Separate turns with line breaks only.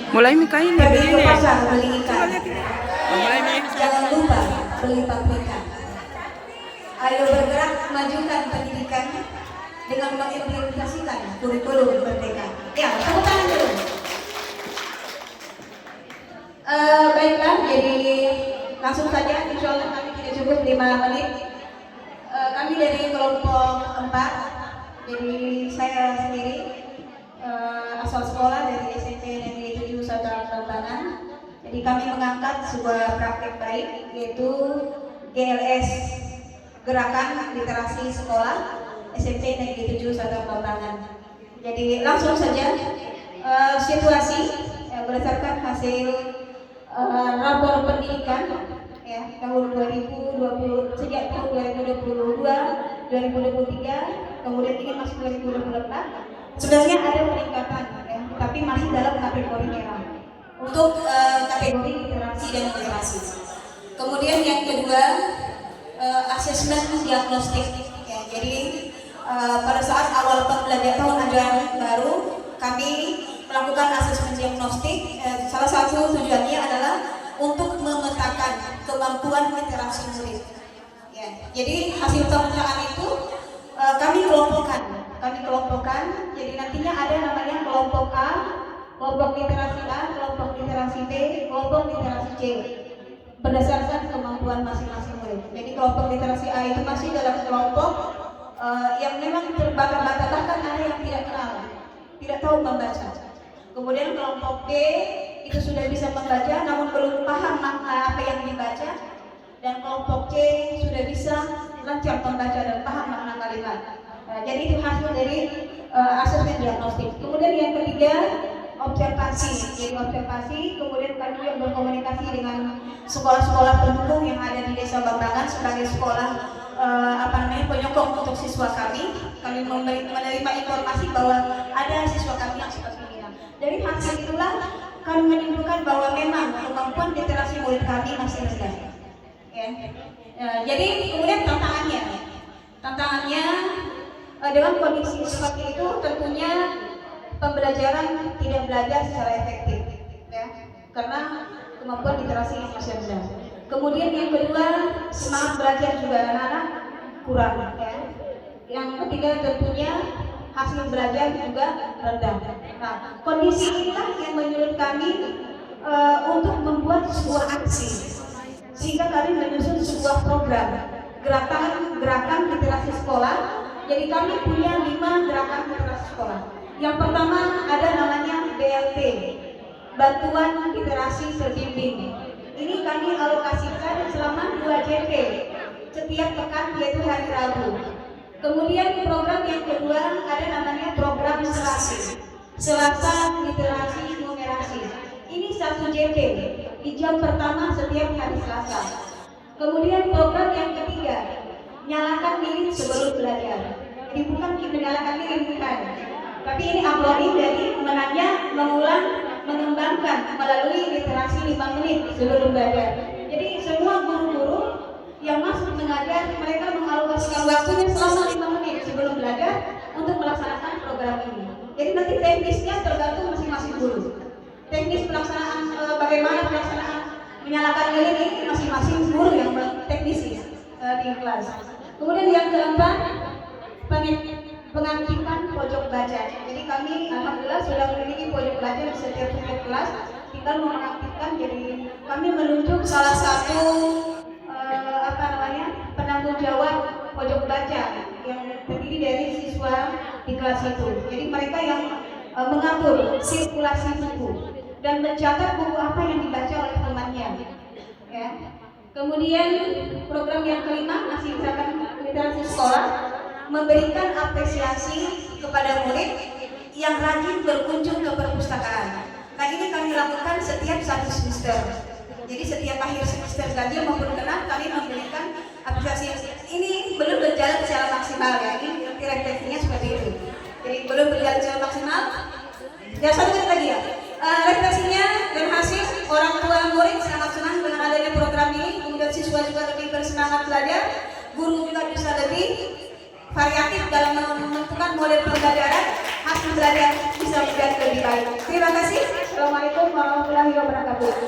Mulai mikain ya
Pergi ke
begini.
pasar beli ikan.
Mulai nih.
Jangan lupa beli paprika. Ayo bergerak majukan pendidikan dengan mengimplementasikan kurikulum merdeka. Ya, tepuk tangan dulu. Baiklah, jadi langsung saja, insya Allah kami tidak cukup 5 menit. Kami dari kelompok 4, jadi saya sendiri asal sekolah dari SMP Negeri 7 Satu Prambanan. Jadi kami mengangkat sebuah praktek baik, yaitu GLS, Gerakan Literasi Sekolah SMP Negeri 7 Satu Prambanan. Jadi langsung saja situasi berdasarkan hasil rapor pendidikan ya tahun 2020, sejak tahun 2022, 2023, kemudian ini masuk 2024. Sebenarnya ada peningkatan ya, tapi masih dalam kategori merah untuk kategori literasi dan literasi. Kemudian yang kedua, asesmen diagnostik ya, jadi pada saat awal pembelajaran tahun ajaran baru kami melakukan asesmen diagnostik. Salah satu tujuannya adalah untuk memetakan kemampuan literasi murid. Ya, jadi hasil pemetaan itu kami kelompokkan. Jadi nantinya ada namanya kelompok A, kelompok literasi A, kelompok literasi B, kelompok literasi C, berdasarkan kemampuan masing-masing murid. Jadi kelompok literasi A itu masih dalam kelompok yang memang terbata-bata, bahkan ada yang tidak tahu membaca. Kemudian kelompok B itu sudah bisa membaca namun belum paham makna apa yang dibaca, dan kelompok C sudah bisa lancar membaca dan paham makna kalimat. Jadi itu hasil dari asesmen diagnostik. Kemudian yang ketiga, observasi. Jadi observasi, kemudian kami juga berkomunikasi dengan sekolah-sekolah pendukung yang ada di Desa Bambangan sebagai sekolah penyokong untuk siswa kami. Kami menerima informasi bahwa ada siswa kami yang seperti ini. Dari hasil itulah kami menyimpulkan bahwa memang kemampuan literasi murid kami masih rendah. Ya. Jadi kemudian tantangannya dengan kondisi seperti itu tentunya pembelajaran tidak belajar secara efektif, ya, karena kemampuan literasi yang masih rendah. Kemudian yang kedua, semangat belajar juga anak-anak kurang, ya. Yang ketiga tentunya hasil belajar juga rendah. Nah, kondisi inilah yang menurut kami untuk membuat sebuah aksi, sehingga kami menyusun sebuah program gerakan literasi sekolah. Jadi kami punya 5 gerakan literasi sekolah. Yang pertama ada namanya BLT, Bantuan Literasi Terbimbing. Ini kami alokasikan selama 2 JP setiap pekan, yaitu hari Rabu. Kemudian program yang kedua ada namanya program Selasa Literasi Numerasi. Ini 1 JP di jam pertama setiap hari Selasa. Kemudian program yang ketiga, nyalakan lilin sebelum belajar. Jadi bukan menyalakan lilin, bukan, tapi ini akronim dari menanya, mengulang, mengembangkan melalui literasi 5 menit sebelum belajar. Jadi semua guru-guru yang masuk mengajar, mereka mengalokasikan waktunya selama 5 menit sebelum belajar untuk melaksanakan program ini. Jadi nanti teknisnya tergantung masing-masing guru. Teknis pelaksanaan, bagaimana pelaksanaan menyalakan lilin ini masing-masing guru yang teknisi di kelas. Kemudian yang keempat, pengaktifan pojok baca. Jadi kami alhamdulillah sudah memiliki pojok baca di setiap kelas, tinggal mengaktifkan. Jadi kami menunjuk salah satu penanggung jawab pojok baca yang terdiri dari siswa di kelas itu. Jadi mereka yang mengatur sirkulasi buku dan mencatat buku apa yang dibaca oleh temannya. Ya. Kemudian program yang kelima, masih gerakan literasi sekolah, memberikan apresiasi kepada murid yang rajin berkunjung ke perpustakaan. Nah, ini kami lakukan setiap 1 semester. Jadi setiap akhir semester ganjil maupun genap kami memberikan apresiasi. Ini belum berjalan secara maksimal, ya. Ini refleksinya seperti itu. Jadi belum berjalan secara maksimal. Ya, satu kali lagi ya. Refleksinya dan hasil, orang tua murid sangat senang dengan adanya program ini. Kemudian siswa juga lebih bersemangat belajar, guru juga bisa lebih variatif dalam menentukan model pembelajaran, hasil belajar bisa menjadi lebih baik. Terima kasih. Assalamualaikum warahmatullahi wabarakatuh.